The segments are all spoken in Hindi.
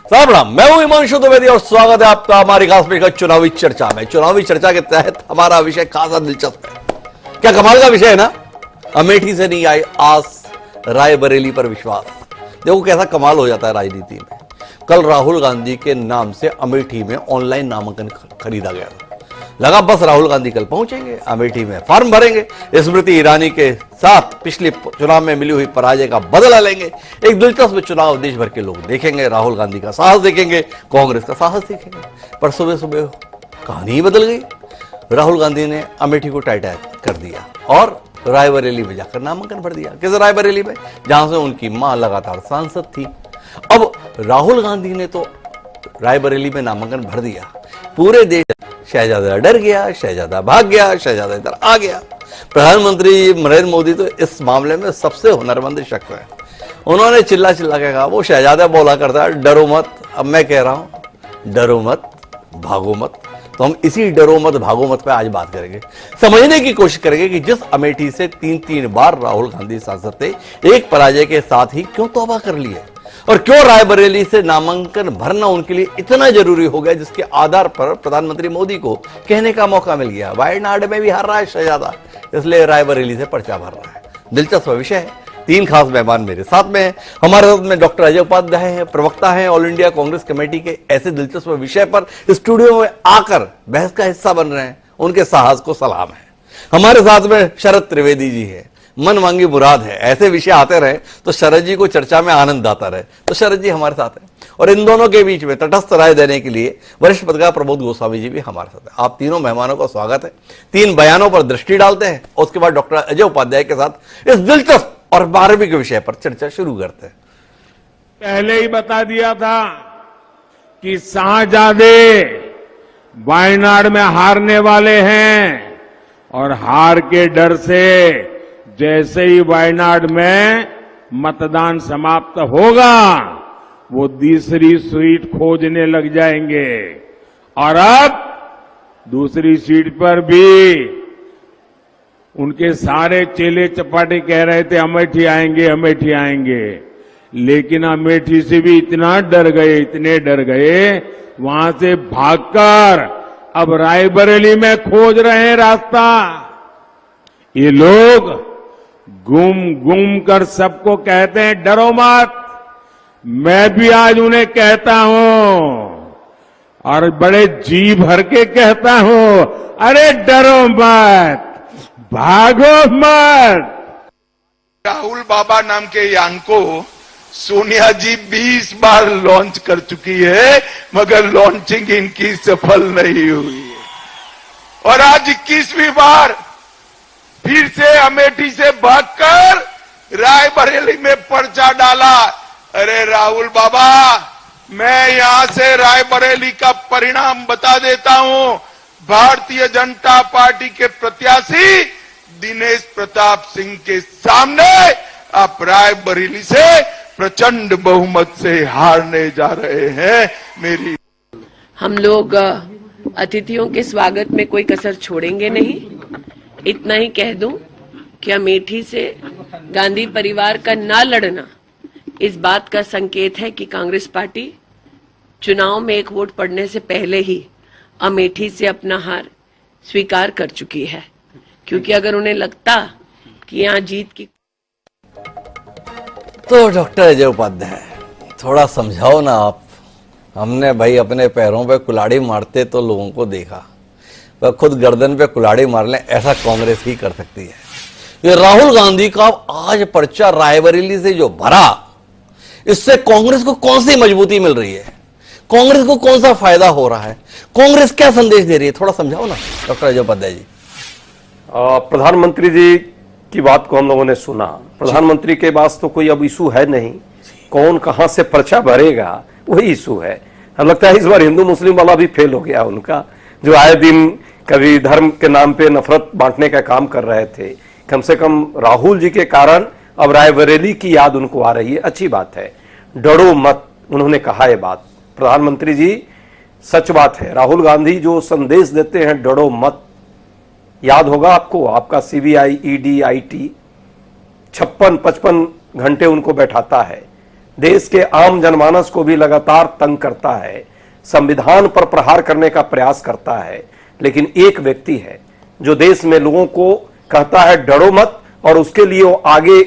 प्रणाम, मैं हूं हिमांशु द्विवेदी और स्वागत है आपका हमारी खास पेशकश चुनावी चर्चा में। चुनावी चर्चा के तहत हमारा विषय खासा दिलचस्प है। क्या कमाल का विषय है ना। अमेठी से नहीं आई आस, रायबरेली पर विश्वास। देखो कैसा कमाल हो जाता है राजनीति में। कल राहुल गांधी के नाम से अमेठी में ऑनलाइन नामांकन खरीदा गया। लगा बस राहुल गांधी कल पहुंचेंगे, अमेठी में फॉर्म भरेंगे, स्मृति ईरानी के साथ पिछले चुनाव में मिली हुई पराजय का बदला लेंगे। एक दिलचस्प चुनाव देश भर के लोग देखेंगे, राहुल गांधी का साहस देखेंगे, कांग्रेस का साहस देखेंगे। पर सुबह सुबह कहानी ही बदल गई। राहुल गांधी ने अमेठी को टाइट कर दिया और रायबरेली में जाकर नामांकन भर दिया। किस रायबरेली में, जहां से उनकी मां लगातार सांसद थी। अब राहुल गांधी ने तो रायबरेली में नामांकन भर दिया, पूरे देश शहजादा डर गया, शहजादा भाग गया, शहजादा इधर आ गया। प्रधानमंत्री नरेंद्र मोदी तो इस मामले में सबसे हुनरमंद शख्स है। उन्होंने चिल्ला चिल्ला के कहा, वो शहजादा बोला करता है डरो मत, अब मैं कह रहा हूं डरो मत भागो मत। तो हम इसी डरो मत भागो मत पे आज बात करेंगे, समझने की कोशिश करेंगे कि जिस अमेठी से तीन बार राहुल गांधी सांसद थे, एक पराजय के साथ ही क्यों तौबा कर लिए और क्यों रायबरेली से नामांकन भरना उनके लिए इतना जरूरी हो गया, जिसके आधार पर प्रधानमंत्री मोदी को कहने का मौका मिल गया वायनाड में भी हार रहा है शहजादा, इसलिए रायबरेली से पर्चा भर रहा है। दिलचस्प विषय है। तीन खास मेहमान मेरे साथ में हैं। हमारे साथ में डॉक्टर अजय उपाध्याय हैं, प्रवक्ता हैं ऑल इंडिया कांग्रेस कमेटी के। ऐसे दिलचस्प विषय पर स्टूडियो में आकर बहस का हिस्सा बन रहे हैं, उनके साहस को सलाम है। हमारे साथ में शरद त्रिवेदी जी है। मन मांगी मुराद है, ऐसे विषय आते रहे तो शरद जी को चर्चा में आनंद आता रहे। तो शरद जी हमारे साथ हैं और इन दोनों के बीच में तटस्थ राय देने के लिए वरिष्ठ पत्रकार प्रमोद गोस्वामी जी भी हमारे साथ हैं। आप तीनों मेहमानों का स्वागत है। तीन बयानों पर दृष्टि डालते हैं और उसके बाद डॉक्टर अजय उपाध्याय के साथ इस दिलचस्प और मार्मिक विषय पर चर्चा शुरू करते हैं। पहले ही बता दिया था कि शाहजादे वायनाड में हारने वाले हैं और हार के डर से जैसे ही वायनाड में मतदान समाप्त होगा वो दूसरी सीट खोजने लग जाएंगे। और अब दूसरी सीट पर भी उनके सारे चेले चपाटे कह रहे थे अमेठी आएंगे, अमेठी आएंगे, लेकिन अमेठी से भी इतना डर गए, इतने डर गए, वहां से भागकर अब रायबरेली में खोज रहे हैं रास्ता। ये लोग घूम कर सबको कहते हैं डरो मत। मैं भी आज उन्हें कहता हूं और बड़े जी भर के कहता हूं, अरे डरो मत, भागो मत। राहुल बाबा नाम के यान को सोनिया जी 20 बार लॉन्च कर चुकी है, मगर लॉन्चिंग इनकी सफल नहीं हुई है। और आज 21वीं बार फिर से अमेठी से भागकर रायबरेली में पर्चा डाला। अरे राहुल बाबा, मैं यहां से रायबरेली का परिणाम बता देता हूं। भारतीय जनता पार्टी के प्रत्याशी दिनेश प्रताप सिंह के सामने आप रायबरेली से प्रचंड बहुमत से हारने जा रहे हैं। मेरी हम लोग अतिथियों के स्वागत में कोई कसर छोड़ेंगे नहीं। इतना ही कह दूं कि अमेठी से गांधी परिवार का ना लड़ना इस बात का संकेत है कि कांग्रेस पार्टी चुनाव में एक वोट पड़ने से पहले ही अमेठी से अपना हार स्वीकार कर चुकी है, क्योंकि अगर उन्हें लगता कि यहाँ जीत की। तो डॉक्टर अजय उपाध्याय थोड़ा समझाओ ना आप। हमने भाई अपने पैरों पे कुल्हाड़ी मारते तो लोगों को देखा, वह खुद गर्दन पे कुल्हाड़ी मार लें ऐसा कांग्रेस ही कर सकती है। ये राहुल गांधी का आज पर्चा रायबरेली से जो भरा, इससे कांग्रेस को कौन सी मजबूती मिल रही है, कांग्रेस को कौन सा फायदा हो रहा है, कांग्रेस क्या संदेश दे रही है, थोड़ा समझाओ ना डॉक्टर अजय उपाध्याय जी। प्रधानमंत्री जी की बात को हम लोगों ने सुना। प्रधानमंत्री के पास तो कोई अब इशू है नहीं, कौन कहां से पर्चा भरेगा वही इशू है। हमें लगता है इस बार हिंदू मुस्लिम वाला भी फेल हो गया उनका, जो आए दिन कभी धर्म के नाम पे नफरत बांटने का काम कर रहे थे। कम से कम राहुल जी के कारण अब रायबरेली की याद उनको आ रही है, अच्छी बात है। डरो मत, उन्होंने कहा ये बात प्रधानमंत्री जी, सच बात है। राहुल गांधी जो संदेश देते हैं डरो मत, याद होगा आपको, आपका सीबीआई, ईडी, आईटी 56-55 घंटे उनको बैठाता है, देश के आम जनमानस को भी लगातार तंग करता है, संविधान पर प्रहार करने का प्रयास करता है, लेकिन एक व्यक्ति है जो देश में लोगों को कहता है डरो मत, और उसके लिए वो आगे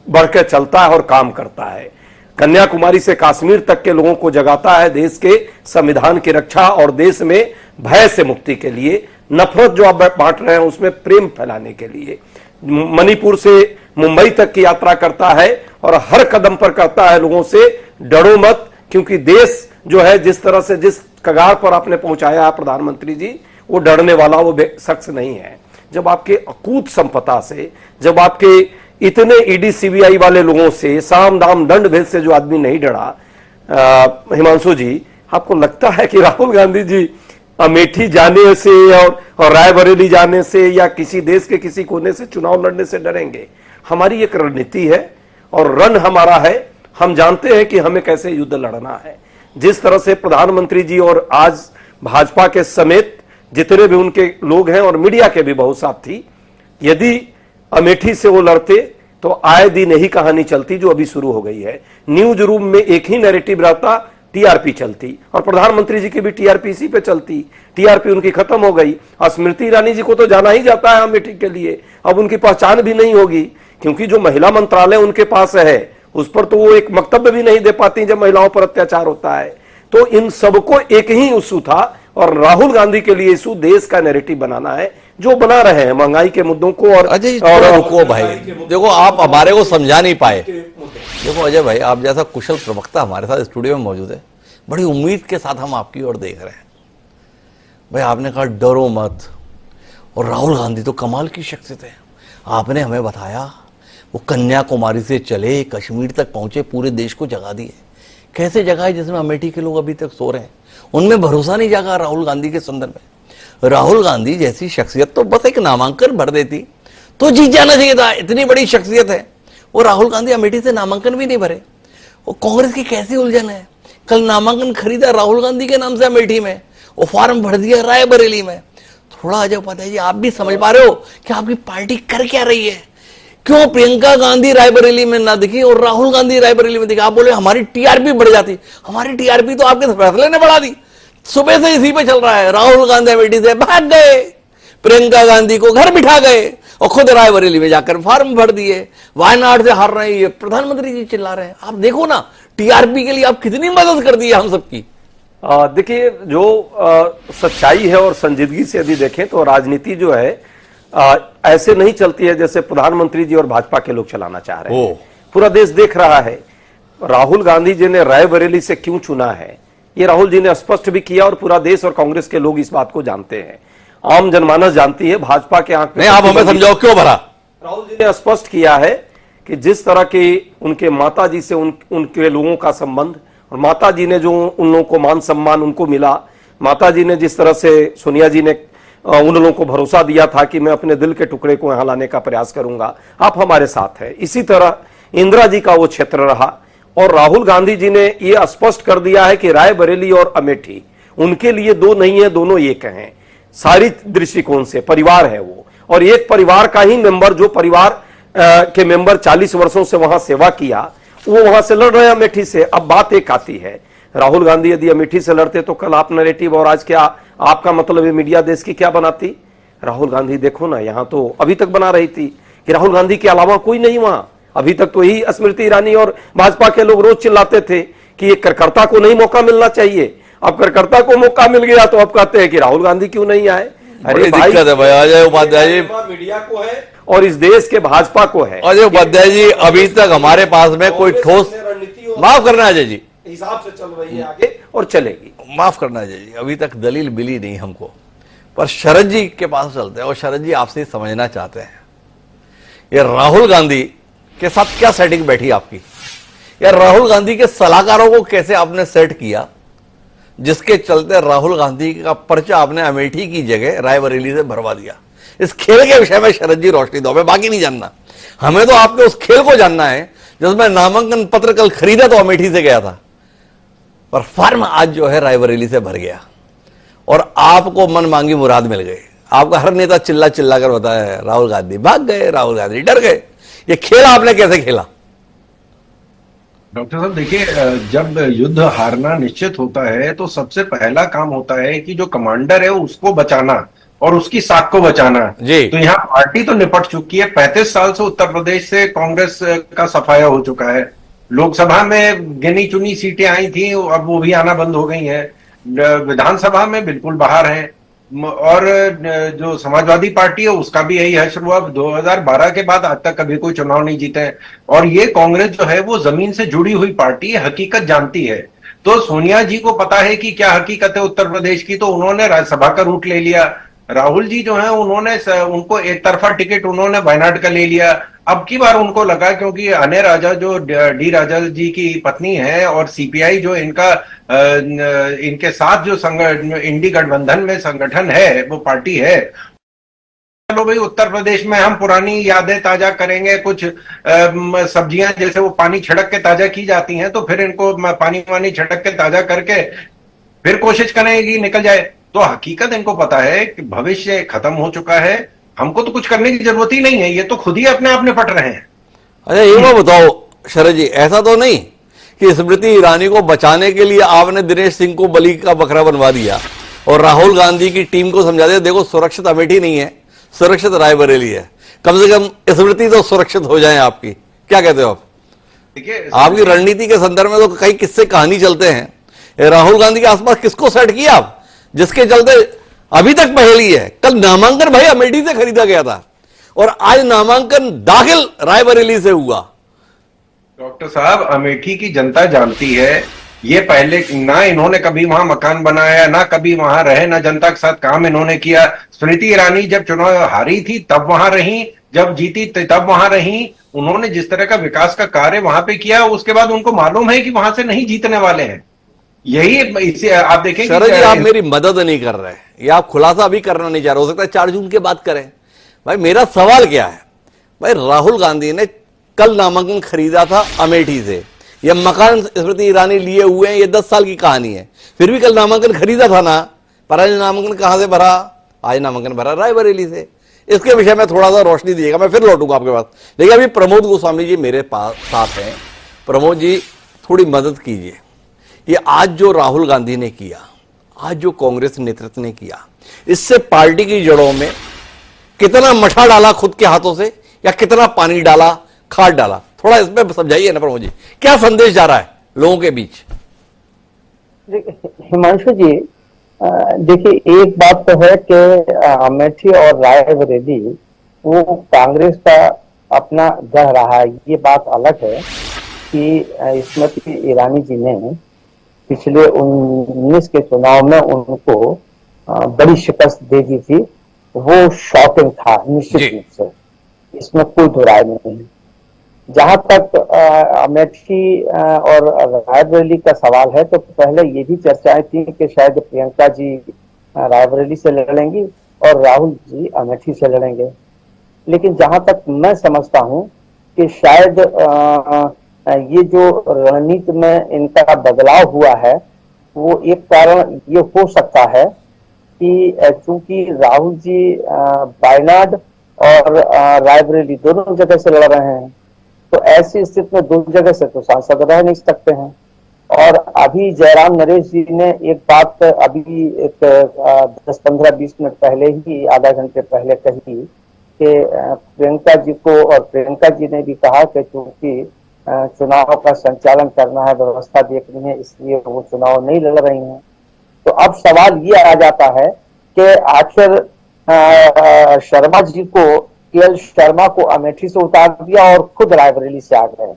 बढ़कर चलता है और काम करता है। कन्याकुमारी से कश्मीर तक के लोगों को जगाता है देश के संविधान की रक्षा और देश में भय से मुक्ति के लिए, नफरत जो आप बांट रहे हैं उसमें प्रेम फैलाने के लिए। मणिपुर से मुंबई तक की यात्रा करता है और हर कदम पर कहता है लोगों से डरो मत, क्योंकि देश जो है जिस तरह से जिस कगार पर आपने पहुंचाया है प्रधानमंत्री जी, वो डरने वाला वो शख्स नहीं है। जब आपके अकूत संपदा से, जब आपके इतने ईडी सीबीआई वाले लोगों से, साम दाम दंड भेद से जो आदमी नहीं डरा, हिमांशु जी, आपको लगता है कि राहुल गांधी जी अमेठी जाने से और रायबरेली जाने से या किसी देश के किसी कोने से चुनाव लड़ने से डरेंगे? हमारी एक रणनीति है और रण हमारा है, हम जानते हैं कि हमें कैसे युद्ध लड़ना है। जिस तरह से प्रधानमंत्री जी और आज भाजपा के समेत जितने भी उनके लोग हैं और मीडिया के भी बहुत साथी, यदि अमेठी से वो लड़ते तो आए दिन यही कहानी चलती जो अभी शुरू हो गई है। न्यूज रूम में एक ही नैरेटिव रहता, टीआरपी चलती, और प्रधानमंत्री जी की भी टीआरपी इसी पे चलती। टीआरपी उनकी खत्म हो गई। स्मृति ईरानी जी को तो जाना ही जाता है अमेठी के लिए, अब उनकी पहचान भी नहीं होगी, क्योंकि जो महिला मंत्रालय उनके पास है उस पर तो वो एक वक्तव्य भी नहीं दे पाती जब महिलाओं पर अत्याचार होता है। तो इन सबको एक ही इशू था, और राहुल गांधी के लिए इशू देश का नैरेटिव बनाना है, जो बना रहे हैं महंगाई के मुद्दों को। और रुको भाई, देखो आप हमारे को समझा नहीं पाए। देखो अजय भाई, आप जैसा कुशल प्रवक्ता हमारे साथ स्टूडियो में मौजूद है, बड़ी उम्मीद के साथ हम आपकी ओर देख रहे हैं। भाई आपने कहा डरो मत, और राहुल गांधी तो कमाल की शख्सियत है। आपने हमें बताया वो कन्याकुमारी से चले कश्मीर तक पहुंचे, पूरे देश को जगा दिए। कैसे जगाए जिसमें अमेठी के लोग अभी तक सो रहे हैं, उनमें भरोसा नहीं जागा राहुल गांधी के संदर्भ में। राहुल गांधी जैसी शख्सियत तो बस एक नामांकन भर देती तो जीत जाना चाहिए था, इतनी बड़ी शख्सियत है वो। राहुल गांधी अमेठी से नामांकन भी नहीं भरे। वो कांग्रेस की कैसी उलझन है, कल नामांकन खरीदा राहुल गांधी के नाम से अमेठी में, वो फॉर्म भर दिया रायबरेली में। थोड़ा अजय उपाध्याय जी, आप भी समझ पा रहे हो कि आपकी पार्टी कर क्या रही है? क्यों प्रियंका गांधी रायबरेली में ना दिखी और राहुल गांधी रायबरेली में दिखा? आप बोले हमारी टीआरपी बढ़ जाती। हमारी टीआरपी तो आपके फैसले ने बढ़ा दी। सुबह से इसी पे चल रहा है, राहुल गांधी अमेठी से भाग गए, प्रियंका गांधी को घर बिठा गए और खुद रायबरेली में जाकर फॉर्म भर दिए। वायनाड से हार रहे हैं, प्रधानमंत्री जी चिल्ला रहे हैं। आप देखो ना टीआरपी के लिए आप कितनी मदद कर दी है हम सबकी। देखिए, जो सच्चाई है और संजीदगी से यदि देखें तो राजनीति जो है ऐसे नहीं चलती है जैसे प्रधानमंत्री जी और भाजपा के लोग चलाना चाह रहे हैं। पूरा देश देख रहा है राहुल गांधी जी ने रायबरेली से क्यों चुना है, ये राहुल जी ने स्पष्ट भी किया और पूरा देश और कांग्रेस के लोग इस बात को जानते हैं, आम जनमानस जानती है। भाजपा के आंख में, आप हमें समझाओ क्यों भरा? राहुल जी ने स्पष्ट किया है कि जिस तरह के उनके माता जी से उनके लोगों का संबंध, और माता जी ने जो उन लोगों को मान सम्मान उनको मिला, माता जी ने जिस तरह से सोनिया जी ने उन लोगों को भरोसा दिया था कि मैं अपने दिल के टुकड़े को यहां लाने का प्रयास करूंगा, आप हमारे साथ हैं। इसी तरह इंदिरा जी का वो क्षेत्र रहा, और राहुल गांधी जी ने ये स्पष्ट कर दिया है कि रायबरेली और अमेठी उनके लिए दो नहीं है, दोनों एक हैं। सारी दृष्टिकोण से परिवार है वो, और एक परिवार का ही मेंबर, जो परिवार के मेंबर 40 वर्षों से वहां सेवा किया, वो वहां से लड़ रहे हैं अमेठी से। अब बात एक आती है, राहुल गांधी यदि अमेठी से लड़ते तो कल आप नैरेटिव और आज क्या आपका मतलब है मीडिया देश की क्या बनाती? राहुल गांधी देखो ना, यहां तो अभी तक बना रही थी कि राहुल गांधी के अलावा कोई नहीं वहां। अभी तक तो यही स्मृति ईरानी और भाजपा के लोग रोज चिल्लाते थे कि एक कार्यकर्ता को नहीं मौका मिलना चाहिए। अब कार्यकर्ता को मौका मिल गया तो अब कहते हैं कि राहुल गांधी क्यों नहीं आए? अरे भाई, दिक्कत है भाई अजय उपाध्याय जी, मीडिया को है और इस देश के भाजपा को है। अजय उपाध्याय जी, अभी तक हमारे पास में कोई ठोस, माफ करना अजय जी, हिसाब से चल रही है आगे और चलेगी। माफ करना अजय जी, अभी तक दलील मिली नहीं हमको, पर शरद जी के पास चलते हैं और शरद जी आपसे समझना चाहते हैं ये राहुल गांधी के साथ क्या सेटिंग बैठी आपकी, या राहुल गांधी के सलाहकारों को कैसे आपने सेट किया जिसके चलते राहुल गांधी का पर्चा आपने अमेठी की जगह रायबरेली से भरवा दिया? इस खेल के विषय में शरद जी रोशनी दो, हमें बाकी नहीं जानना, हमें तो आपके उस खेल को जानना है जिसमें नामांकन पत्र कल खरीदा तो अमेठी से गया था, पर फॉर्म आज जो है रायबरेली से भर गया और आपको मन मांगी मुराद मिल गई। आपका हर नेता चिल्ला चिल्ला कर बताया राहुल गांधी भाग गए, राहुल गांधी डर गए। ये खेल आपने कैसे खेला? डॉक्टर साहब देखिए, जब युद्ध हारना निश्चित होता है तो सबसे पहला काम होता है कि जो कमांडर है उसको बचाना और उसकी साख को बचाना। जी। तो यहाँ पार्टी तो निपट चुकी है। 35 साल से उत्तर प्रदेश से कांग्रेस का सफाया हो चुका है। लोकसभा में गिनी चुनी सीटें आई थी, अब वो भी आना बंद हो गई हैं। विधानसभा में बिल्कुल बाहर हैं। और जो समाजवादी पार्टी है उसका भी यही है। शुरुआत 2012 के बाद आज तक कभी कोई चुनाव नहीं जीते हैं। और ये कांग्रेस जो है वो जमीन से जुड़ी हुई पार्टी है, हकीकत जानती है। तो सोनिया जी को पता है कि क्या हकीकत है उत्तर प्रदेश की, तो उन्होंने राज्यसभा का रूट ले लिया। राहुल जी जो है उनको एक तरफा टिकट उन्होंने वायनाड का ले लिया। अब की बार उनको लगा, क्योंकि अने राजा जो डी राजा जी की पत्नी है और सीपीआई जो इनके साथ जो इंडी गठबंधन में संगठन है, वो पार्टी है, चलो भाई उत्तर प्रदेश में हम पुरानी यादें ताजा करेंगे। कुछ सब्जियां जैसे वो पानी छिड़क के ताजा की जाती हैं, तो फिर इनको पानी वानी छिड़क के ताजा करके फिर कोशिश करेंगे कि निकल जाए। तो हकीकत इनको पता है कि भविष्य खत्म हो चुका है, हमको तो कुछ करने की जरूरत ही नहीं है, ये तो खुद ही अपने आप निपट रहे हैं। अच्छा ये बात बताओ शरद जी, ऐसा तो नहीं कि स्मृति ईरानी को बचाने के लिए आपने दिनेश सिंह को बलि का बकरा बनवा दिया और राहुल गांधी की टीम को समझा दिया देखो सुरक्षित अमेठी नहीं है, सुरक्षित रायबरेली है, कम से कम स्मृति तो सुरक्षित हो जाए आपकी। क्या कहते हो आप? देखिए, आपकी रणनीति के संदर्भ में तो कई किस्से कहानी चलते हैं। राहुल गांधी के आसपास किसको सेट किया आप, जिसके चलते अभी तक पहेली है? कल नामांकन भाई अमेठी से खरीदा गया था और आज नामांकन दाखिल रायबरेली से हुआ। डॉक्टर साहब, अमेठी की जनता जानती है, ये पहले ना इन्होंने कभी वहां मकान बनाया, ना कभी वहां रहे, ना जनता के साथ काम इन्होंने किया। स्मृति ईरानी जब चुनाव हारी थी तब वहां रही, जब जीती तब वहां रही। उन्होंने जिस तरह का विकास का कार्य वहां पे किया, उसके बाद उनको मालूम है कि वहां से नहीं जीतने वाले हैं। यही इसे आप देखेंगे। शरद जी आप मेरी मदद नहीं कर रहे, या आप खुलासा अभी करना नहीं चाह रहे, हो सकता है 4 जून के बाद करें। भाई मेरा सवाल क्या है, भाई राहुल गांधी ने कल नामांकन खरीदा था अमेठी से, यह मकान स्मृति ईरानी लिए हुए हैं, ये 10 साल की कहानी है, फिर भी कल नामांकन खरीदा था ना। पर आज नामांकन कहां से भरा? आज नामांकन भरा रायबरेली से। इसके विषय में थोड़ा सा रोशनी दीजिएगा, मैं फिर लौटूंगा आपके पास। लेकिन अभी प्रमोद गोस्वामी जी मेरे पास साथ हैं। प्रमोद जी थोड़ी मदद कीजिए। ये आज जो राहुल गांधी ने किया, आज जो कांग्रेस नेतृत्व ने किया, इससे पार्टी की जड़ों में कितना मठा डाला खुद के हाथों से, या कितना पानी डाला, खाद डाला? थोड़ा इसमें समझाइए ना प्रमोद जी, क्या संदेश जा रहा है लोगों के बीच? हिमांशु जी, देखिए एक बात तो है कि अमेठी और रायबरेली वो कांग्रेस का अपना गढ़ रहा है। ये बात अलग है कि स्मृति ईरानी जी ने पिछले 19 के चुनाव में उनको बड़ी शिकस्त दे दी थी। वो शॉकिंग था निश्चित रूप से, इसमें कोई दो राय नहीं है। जहां तक अमेठी और रायबरेली का सवाल है, तो पहले ये भी चर्चाएं थी कि शायद प्रियंका जी रायबरेली से लड़ेंगी और राहुल जी अमेठी से लड़ेंगे। लेकिन जहां तक मैं समझता हूं कि शायद ये जो रणनीति में इनका बदलाव हुआ है, वो एक कारण ये हो सकता है कि चूंकि राहुल जी वायनाड और रायबरेली दोनों जगह से लड़ रहे हैं, तो ऐसी स्थिति में दो जगह से तो सांसद रह नहीं सकते हैं। और अभी जयराम नरेश जी ने एक बात अभी एक 10-15-20 मिनट पहले ही, आधा घंटे पहले कही कि प्रियंका जी को, और प्रियंका जी ने भी कहा कि चूंकि चुनाव का संचालन करना है, व्यवस्था देखनी है, इसलिए वो चुनाव नहीं लड़ रही हैं। तो अब सवाल ये आ जाता है कि आखिर शर्मा जी को, केएल शर्मा को अमेठी से उतार दिया और खुद रायबरेली से आ गए।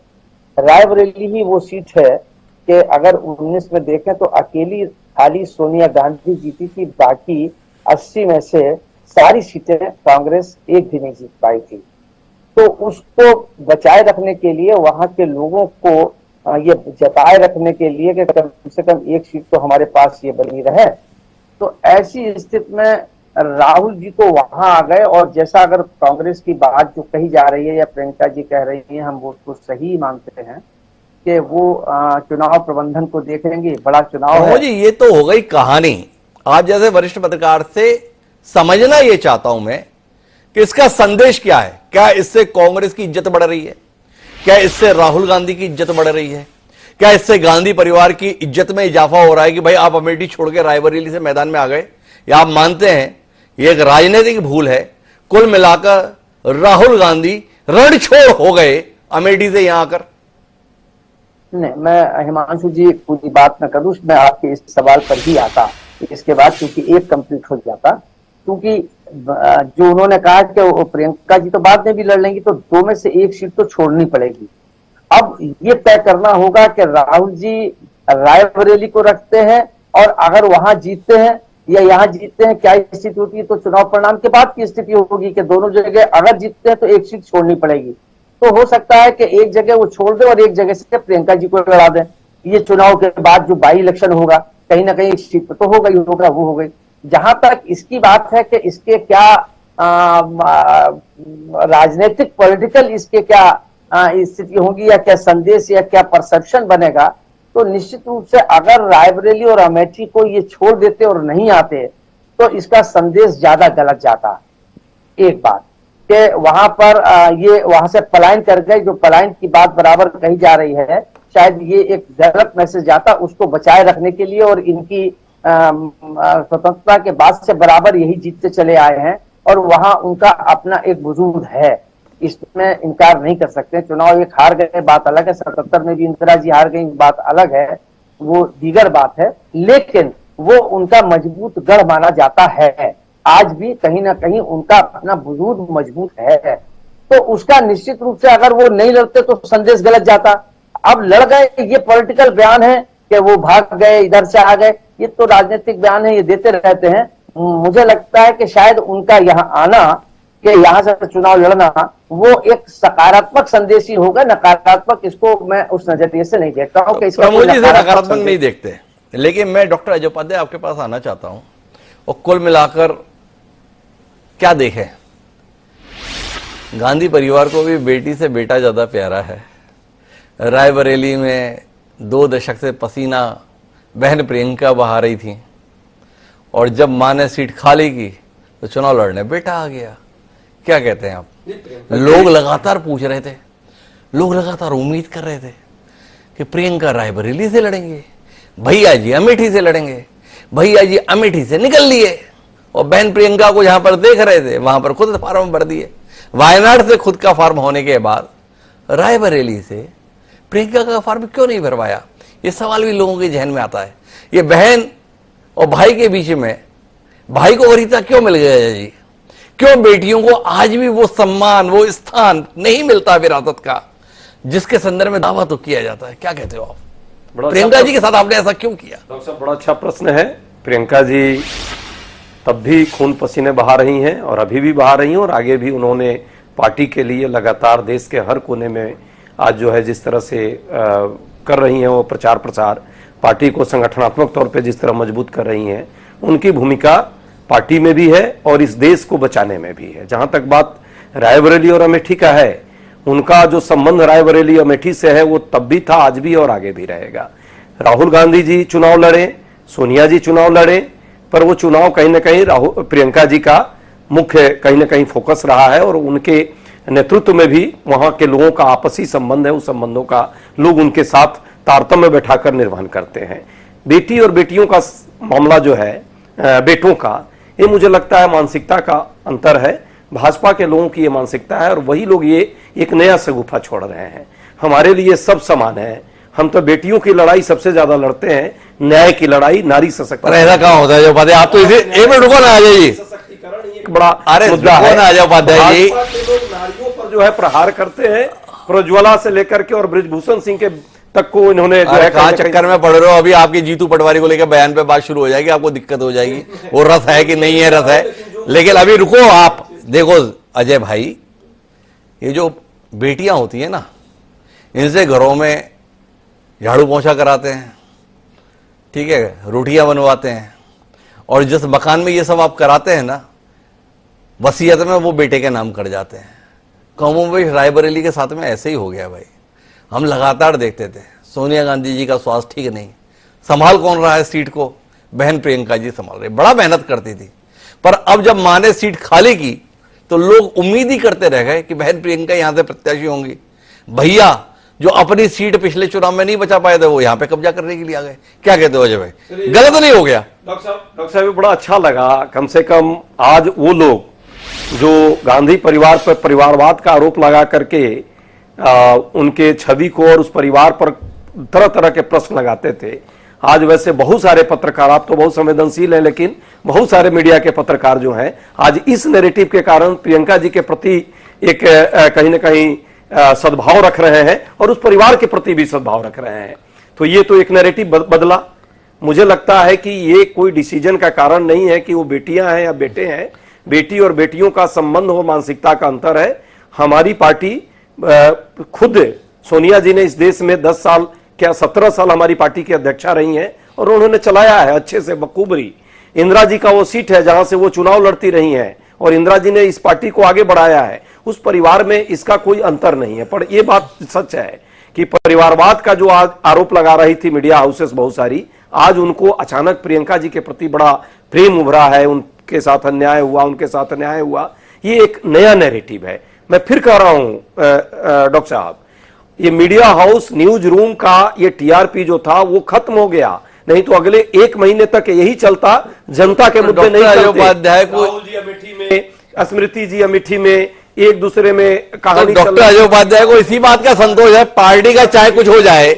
रायबरेली ही वो सीट है कि अगर 19 में देखें तो अकेली खाली सोनिया गांधी जीती थी, बाकी 80 में से सारी सीटें कांग्रेस एक भी नहीं जीत पाई थी। तो उसको बचाए रखने के लिए, वहां के लोगों को ये जताए रखने के लिए कि कम से कम एक सीट तो हमारे पास ये बनी रहे, तो ऐसी स्थिति में राहुल जी को वहां आ गए। और जैसा अगर कांग्रेस की बात जो कही जा रही है या प्रियंका जी कह रही है, हम वो उसको सही मानते हैं कि वो चुनाव प्रबंधन को देखेंगे। बड़ा चुनाव है जी, ये तो हो गई कहानी। आप जैसे वरिष्ठ पत्रकार से समझना ये चाहता हूं मैं कि इसका संदेश क्या है। क्या इससे कांग्रेस की इज्जत बढ़ रही है? क्या इससे राहुल गांधी की इज्जत बढ़ रही है? क्या इससे गांधी परिवार की इज्जत में इजाफा हो रहा है कि भाई आप अमेठी छोड़ के रायबरेली से मैदान में आ गए, या आप मानते हैं ये एक राजनीतिक भूल है? कुल मिलाकर राहुल गांधी रणछोड़ हो गए अमेठी से यहां आकर। नहीं, मैं हिमांशु जी पूरी बात न करूं, मैं आपके इस सवाल पर ही आता इसके बाद, क्योंकि एक कंप्लीट हो जाता। क्योंकि जो उन्होंने कहा कि वो प्रियंका जी तो बाद में भी लड़ लेंगी, तो दो में से एक सीट तो छोड़नी पड़ेगी। अब ये तय करना होगा कि राहुल जी रायबरेली को रखते हैं, और अगर वहां जीतते हैं या यहाँ जीतते हैं, क्या स्थिति होती है, तो चुनाव परिणाम के बाद की स्थिति होगी कि दोनों जगह अगर जीतते हैं तो एक सीट छोड़नी पड़ेगी। तो हो सकता है कि एक जगह वो छोड़ दे और एक जगह से प्रियंका जी को लड़ा दें। ये चुनाव के बाद जो बाई इलेक्शन होगा, कहीं ना कहीं एक सीट तो होगा ही होगा, वो हो गई। जहां तक इसकी बात है कि इसके क्या राजनीतिक पॉलिटिकल इसके क्या स्थिति होगी, या क्या संदेश या क्या परसेप्शन बनेगा, तो निश्चित रूप से अगर रायबरेली और अमेठी को ये छोड़ देते और नहीं आते तो इसका संदेश ज्यादा गलत जाता। एक बात कि वहां पर ये वहां से पलायन कर गए, जो पलायन की बात बराबर कही जा रही है, शायद ये एक गलत मैसेज जाता उसको बचाए रखने के लिए, और इनकी स्वतंत्रता के बाद से बराबर यही जीतते चले आए हैं, और वहां उनका अपना एक वजूद है, इसमें इनकार नहीं कर सकते। चुनाव एक हार गए बात अलग है, 77 में भी इंदिरा जी हार गई बात अलग है, वो दीगर बात है, लेकिन वो उनका मजबूत गढ़ माना जाता है। आज भी कहीं ना कहीं उनका अपना वजूद मजबूत है, तो उसका निश्चित रूप से अगर वो नहीं लड़ते तो संदेश गलत जाता। अब लड़ गए, ये पॉलिटिकल बयान है कि वो भाग गए, इधर से आ गए, ये तो राजनीतिक बयान है, ये देते रहते हैं। मुझे लगता है कि शायद उनका यहाँ आना, कि यहाँ से चुनाव लड़ना, वो एक सकारात्मक संदेश ही होगा। नकारात्मक इसको मैं उस नजरिए से नहीं देखता हूँ कि इसका नकारात्मक नहीं देखते। लेकिन मैं डॉक्टर अजय उपाध्याय आपके पास आना चाहता हूं, और कुल मिलाकर क्या देखें, गांधी परिवार को भी बेटी से बेटा ज्यादा प्यारा है। रायबरेली में 2 दशक से पसीना बहन प्रियंका बहा रही थी, और जब मां ने सीट खाली की तो चुनाव लड़ने बेटा आ गया। क्या कहते हैं आप? लोग लगातार पूछ रहे थे, लोग लगातार उम्मीद कर रहे थे कि प्रियंका रायबरेली से लड़ेंगे, भैया जी अमेठी से लड़ेंगे, भैया जी अमेठी से निकल लिए, और बहन प्रियंका को जहां पर देख रहे थे वहां पर खुद फार्म भर दिए। वायनाड से खुद का फार्म होने के बाद रायबरेली से प्रियंका का फार्म क्यों नहीं भरवाया, ये सवाल भी लोगों के जहन में आता है। ये बहन और भाई के बीच में भाई को वरीयता क्यों मिल गया जी? क्यों बेटियों को आज भी वो सम्मान, वो स्थान नहीं मिलता विरासत का, जिसके संदर्भ में दावा तो किया जाता है? क्या कहते हो आप? प्रियंका जी के साथ आपने ऐसा क्यों किया? डॉक्टर साहब, बड़ा अच्छा प्रश्न है। प्रियंका जी तब भी खून पसीने बहा रही हैं, और अभी भी बहा रही हैं, और आगे भी उन्होंने पार्टी के लिए लगातार देश के हर कोने में आज जो है जिस तरह से कर रही हैं वो प्रचार प्रसार, पार्टी को संगठनात्मक तौर पे जिस तरह मजबूत कर रही हैं, उनकी भूमिका पार्टी में भी है और इस देश को बचाने में भी है। जहां तक बात रायबरेली और अमेठी का है, उनका जो संबंध रायबरेली अमेठी से है वो तब भी था, आज भी और आगे भी रहेगा। राहुल गांधी जी चुनाव लड़े, सोनिया जी चुनाव लड़े, पर वो चुनाव कहीं ना कहीं प्रियंका जी का मुख्य कहीं ना कहीं फोकस रहा है, और उनके नेतृत्व में भी वहां के लोगों का आपसी संबंध है, उस संबंधों का लोग उनके साथ तारतम्य बैठाकर निर्वहन करते हैं। बेटी और बेटियों का मामला जो है, बेटों का, ये मुझे लगता है मानसिकता का अंतर है। भाजपा के लोगों की ये मानसिकता है, और वही लोग ये एक नया शगुफा छोड़ रहे हैं। हमारे लिए सब समान है, हम तो बेटियों की लड़ाई सबसे ज्यादा लड़ते हैं, न्याय की लड़ाई, नारी सशक्तिकरण। ऐसा कहाँ होता है जो उपाध्याय, आप तो इसे एक मिनट रुको ना, आ जाइए, एक बड़ा मुद्दा है। उपाध्याय जी लोग नारियों पर जो है प्रहार करते हैं, प्रज्वला से लेकर के और ब्रिजभूषण सिंह के तक को इन्होंने जो है कहां चक्कर में पड़ रहे हो। अभी आपकी जीतू पटवारी को लेकर बयान पे बात शुरू हो जाएगी, आपको दिक्कत हो जाएगी, वो रस है कि नहीं है रस है। लेकिन अभी रुको, आप देखो अजय भाई, ये जो बेटियां होती है ना, इनसे घरों में झाड़ू पोंछा कराते हैं, ठीक है, रोटियां बनवाते हैं, और जिस मकान में ये सब आप कराते हैं ना, वसीयत में वो बेटे के नाम कर जाते हैं। कमोबेश रायबरेली के साथ में ऐसे ही हो गया भाई। हम लगातार देखते थे, सोनिया गांधी जी का स्वास्थ्य ठीक नहीं, संभाल कौन रहा है सीट को? बहन प्रियंका जी संभाल रही, बड़ा मेहनत करती थी, पर अब जब मां ने सीट खाली की तो लोग उम्मीद ही करते रह गए कि बहन प्रियंका यहां से प्रत्याशी होंगी। भैया जो अपनी सीट पिछले चुनाव में नहीं बचा पाए थे वो यहां पे कब्जा करने के लिए आ गए। क्या कहते हो अजय भाई, गलत नहीं हो गया? डॉक्टर साहब ये बड़ा अच्छा लगा, कम से कम आज वो लोग जो गांधी परिवार पर परिवारवाद का आरोप लगा करके उनके छवि को और उस परिवार पर तरह तरह के प्रश्न लगाते थे, आज वैसे बहुत सारे पत्रकार, आप तो बहुत संवेदनशील हैं, लेकिन बहुत सारे मीडिया के पत्रकार जो हैं आज इस नैरेटिव के कारण प्रियंका जी के प्रति एक कहीं ना कहीं सद्भाव रख रहे हैं और उस परिवार के प्रति भी सद्भाव रख रहे हैं। तो ये तो एक नैरेटिव बदला। मुझे लगता है कि ये कोई डिसीजन का कारण नहीं है कि वो बेटियां हैं या बेटे हैं। बेटी और बेटियों का संबंध और मानसिकता का अंतर है। हमारी पार्टी खुद सोनिया जी ने इस देश में 10 साल क्या 17 साल हमारी पार्टी की अध्यक्षा रही हैं और उन्होंने चलाया है अच्छे से बखूबरी। इंदिरा जी का वो सीट है जहां से वो चुनाव लड़ती रही हैं और इंदिरा जी ने इस पार्टी को आगे बढ़ाया है। उस परिवार में इसका कोई अंतर नहीं है। पर यह बात सच है कि परिवारवाद का जो आज आरोप लगा रही थी मीडिया हाउसेस बहुत सारी, आज उनको अचानक प्रियंका जी के प्रति बड़ा प्रेम उभरा है, उनके साथ अन्याय हुआ, उनके साथ अन्याय हुआ। ये एक नया नैरेटिव है। मैं फिर कह रहा हूं डॉक्टर साहब, ये मीडिया हाउस न्यूज रूम का ये टीआरपी जो था वो खत्म हो गया, नहीं तो अगले 1 महीने तक यही चलता, जनता के मुद्दे नहीं चलते। राहुल जी अमेठी में, स्मृति जी अमेठी में, एक दूसरे में कहानी। तो डॉक्टर अजय उपाध्याय को इसी बात का संतोष है, पार्टी का चाहे कुछ हो जाए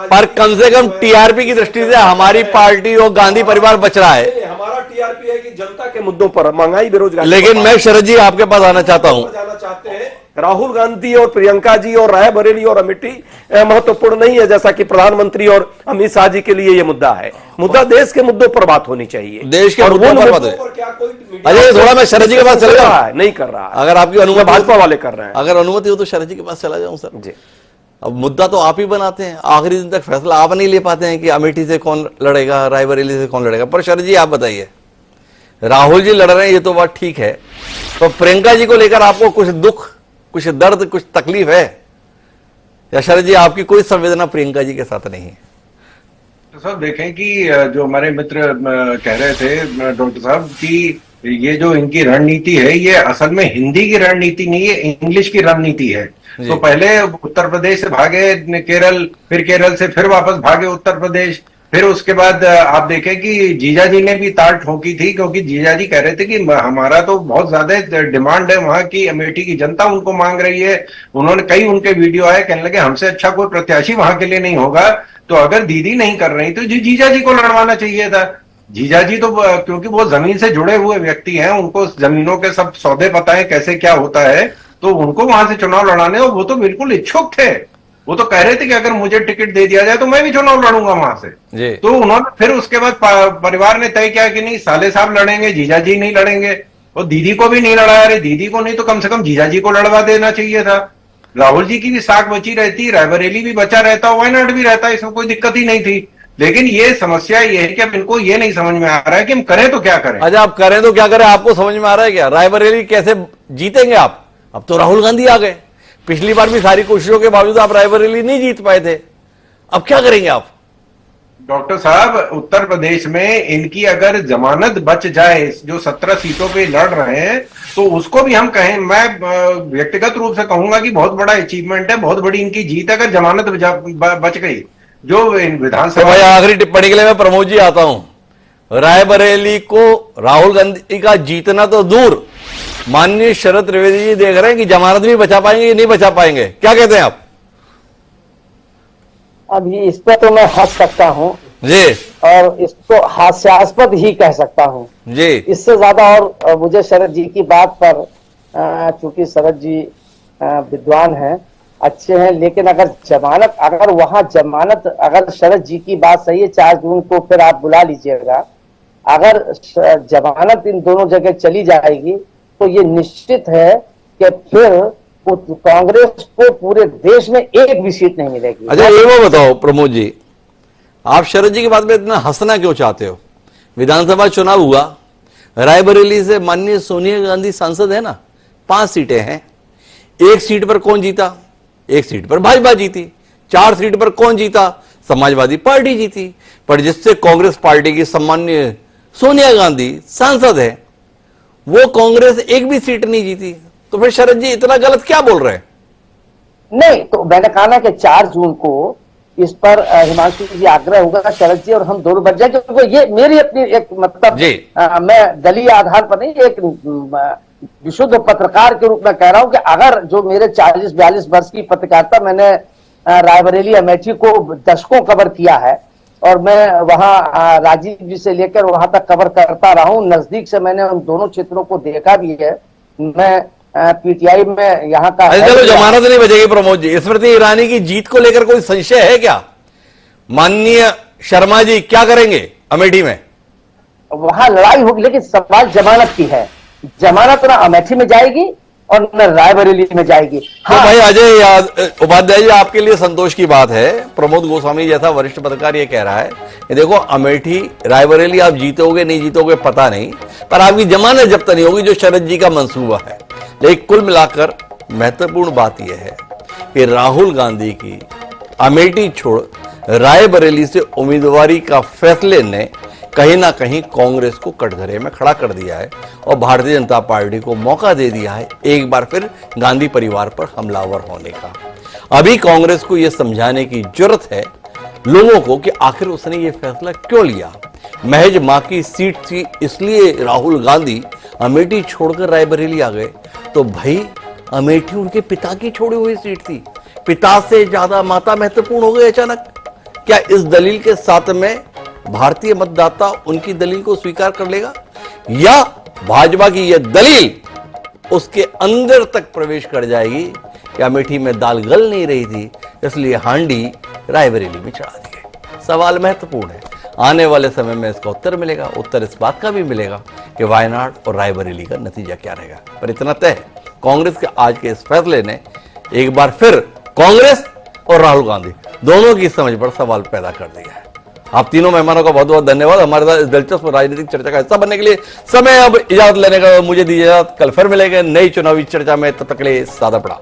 पर कम से कम टीआरपी की दृष्टि से हमारी पार्टी और गांधी परिवार बच रहा है। हमारा टीआरपी है कि जनता के मुद्दों पर, महंगाई, बेरोजगारी। लेकिन मैं शरद जी आपके पास आना चाहता हूं। जाना चाहते हैं राहुल गांधी और प्रियंका जी और रायबरेली और अमेठी महत्वपूर्ण नहीं है, जैसा कि प्रधानमंत्री और अमित शाह जी के लिए यह मुद्दा है। मुद्दा देश के मुद्दों पर बात होनी चाहिए, देश के मुद्दों पर बात है। क्या कोई अजय थोड़ा मैं शरद जी के पास चला रहा है? नहीं कर रहा है। अगर आपकी अनुमति, भाजपा वाले कर रहे हैं। अगर अनुमति हो तो शरद जी के पास चला जाऊं सर जी। अब मुद्दा तो आप ही बनाते हैं, आखिरी दिन तक फैसला आप नहीं ले पाते हैं कि अमेठी से कौन लड़ेगा, रायबरेली से कौन लड़ेगा। पर शरद जी आप बताइए, राहुल जी लड़ रहे हैं ये तो बात ठीक है, तो प्रियंका जी को लेकर आपको कुछ दुख, कुछ दर्द, कुछ तकलीफ है या शरद जी आपकी कोई संवेदना प्रियंका जी के साथ नहीं है? तो साहब देखें कि जो हमारे मित्र कह रहे थे डॉक्टर साहब कि ये जो इनकी रणनीति है ये असल में हिंदी की रणनीति नहीं है, इंग्लिश की रणनीति है। तो पहले उत्तर प्रदेश से भागे केरल, फिर केरल से फिर वापस भागे उत्तर प्रदेश, फिर उसके बाद आप देखें कि जीजा जी ने भी ताल ठोकी थी, क्योंकि जीजा जी कह रहे थे कि हमारा तो बहुत ज्यादा डिमांड है, वहां की अमेठी की जनता उनको मांग रही है। उन्होंने कई उनके वीडियो आए, कहने लगे हमसे अच्छा कोई प्रत्याशी वहां के लिए नहीं होगा, तो अगर दीदी नहीं कर रही तो जीजा जी को लड़वाना चाहिए था। जीजा जी तो क्योंकि वो जमीन से जुड़े हुए व्यक्ति हैं, उनको जमीनों के सब सौदे पता है कैसे क्या होता है, तो उनको वहां से चुनाव लड़ाने, और वो तो बिल्कुल इच्छुक थे। वो तो कह रहे थे कि अगर मुझे टिकट दे दिया जाए तो मैं भी चुनाव लड़ूंगा वहां से। तो उन्होंने फिर उसके बाद परिवार ने तय किया कि नहीं, साले साहब लड़ेंगे, जीजा जी नहीं लड़ेंगे, और दीदी को भी नहीं लड़ाया। अरे दीदी को नहीं तो कम से कम जीजा जी को लड़वा देना चाहिए था। राहुल जी की भी साख बची रहती, रायबरेली भी बचा रहता, वायनाड भी रहता, इसमें कोई दिक्कत ही नहीं थी। लेकिन ये समस्या ये है कि अब इनको ये नहीं समझ में आ रहा है कि हम करें तो क्या करें। अच्छा, आप करें तो क्या करें, आपको समझ में आ रहा है क्या? रायबरेली कैसे जीतेंगे आप? अब तो राहुल गांधी आ गए, पिछली बार भी सारी कोशिशों के बावजूद आप रायबरेली नहीं जीत पाए थे, अब क्या करेंगे आप? डॉक्टर साहब, उत्तर प्रदेश में इनकी अगर जमानत बच जाए, जो 17 सीटों पे लड़ रहे हैं, तो उसको भी हम कहें, मैं व्यक्तिगत रूप से कहूंगा कि बहुत बड़ा अचीवमेंट है, बहुत बड़ी इनकी जीत है अगर जमानत बच गई। जो विधानसभा, भाई आखिरी टिप्पणी के लिए मैं प्रमोद जी आता हूं। रायबरेली को राहुल गांधी का जीतना तो दूर, माननीय शरद त्रिवेदी जी देख रहे हैं कि जमानत भी बचा पाएंगे या नहीं बचा पाएंगे, क्या कहते हैं आप? अभी इस पर तो मैं हंस सकता हूँ जी, और इसको हास्यास्पद ही कह सकता हूँ जी। इससे ज्यादा और मुझे शरद जी की बात पर, चूंकि शरद जी विद्वान हैं, अच्छे हैं, लेकिन अगर वहां जमानत, अगर शरद जी की बात सही है, 4 जून को फिर आप बुला लीजिएगा, अगर जमानत इन दोनों जगह चली जाएगी तो ये निश्चित है कि फिर कांग्रेस को पूरे देश में एक भी सीट नहीं मिलेगी। अच्छा, ये वो बताओ प्रमोद जी, आप शरद जी की बात में इतना हंसना क्यों चाहते हो? विधानसभा चुनाव हुआ, रायबरेली से माननीय सोनिया गांधी सांसद है ना, 5 सीटें हैं। 1 सीट पर कौन जीता? 1 सीट पर भाजपा जीती। 4 सीट पर कौन जीता? समाजवादी पार्टी जीती। पर जिससे कांग्रेस पार्टी की सम्माननीय सोनिया गांधी सांसद है, वो कांग्रेस एक भी सीट नहीं जीती। तो फिर शरद जी इतना गलत क्या बोल रहे हैं? नहीं, तो मैंने कहा ना कि 4 जून को इस पर हिमांशु जी आग्रह होगा शरद जी और हम दोनों बच जाएंगे, क्योंकि ये मेरी अपनी एक मतलब मैं दलीय आधार पर नहीं, एक विशुद्ध पत्रकार के रूप में कह रहा हूं कि अगर जो मेरे 40-42 वर्ष की पत्रकारिता, मैंने रायबरेली अमेठी को दशकों कवर किया है और मैं वहां राजीव जी से लेकर वहां तक कवर करता रहा हूं, नजदीक से मैंने उन दोनों क्षेत्रों को देखा भी है। मैं पीटीआई में यहाँ का चलो जमानत नहीं बचेगी प्रमोद जी। स्मृति ईरानी की जीत को लेकर कोई संशय है क्या? माननीय शर्मा जी क्या करेंगे अमेठी में? वहां लड़ाई होगी, लेकिन सवाल जमानत की है। जमानत ना अमेठी में जाएगी और न रायबरेली में जाएगी। तो भाई अजय उपाध्याय जी, आपके लिए संतोष की बात है, प्रमोद गोस्वामी जैसा वरिष्ठ पत्रकार ये कह रहा है कि देखो अमेठी रायबरेली आप जीतोगे नहीं जीतोगे पता नहीं, पर आपकी जमानत जब्त नहीं होगी, जो शरद जी का मंसूबा है। लेकिन कुल मिलाकर महत्वपूर्ण बात यह है कि राहुल गांधी की अमेठी छोड़ रायबरेली से उम्मीदवारी का फैसले ने कहीं ना कहीं कांग्रेस को कटघरे में खड़ा कर दिया है और भारतीय जनता पार्टी को मौका दे दिया है एक बार फिर गांधी परिवार पर हमलावर होने का। अभी कांग्रेस को यह समझाने की जरूरत है लोगों को कि आखिर उसने ये फैसला क्यों लिया। महज मां की सीट थी इसलिए राहुल गांधी अमेठी छोड़कर रायबरेली आ गए, तो भाई अमेठी उनके पिता की छोड़ी हुई सीट थी, पिता से ज्यादा माता महत्वपूर्ण हो गई अचानक। क्या इस दलील के साथ में भारतीय मतदाता उनकी दलील को स्वीकार कर लेगा, या भाजपा की यह दलील उसके अंदर तक प्रवेश कर जाएगी कि अमेठी में दाल गल नहीं रही थी इसलिए हांडी रायबरेली में चढ़ा दी गई। सवाल महत्वपूर्ण है, आने वाले समय में इसका उत्तर मिलेगा। उत्तर इस बात का भी मिलेगा कि वायनाड और रायबरेली का नतीजा क्या रहेगा। पर इतना तय है, कांग्रेस के आज के इस फैसले ने एक बार फिर कांग्रेस और राहुल गांधी दोनों की समझ पर सवाल पैदा कर दिया है। आप तीनों मेहमानों का बहुत बहुत धन्यवाद हमारे साथ इस दिलचस्प राजनीतिक चर्चा का हिस्सा बनने के लिए। समय अब इजाजत लेने का, मुझे दीजिए इजाजत, कल फिर मिलेंगे नई चुनावी चर्चा में, तब तक के लिए सादा पड़ा।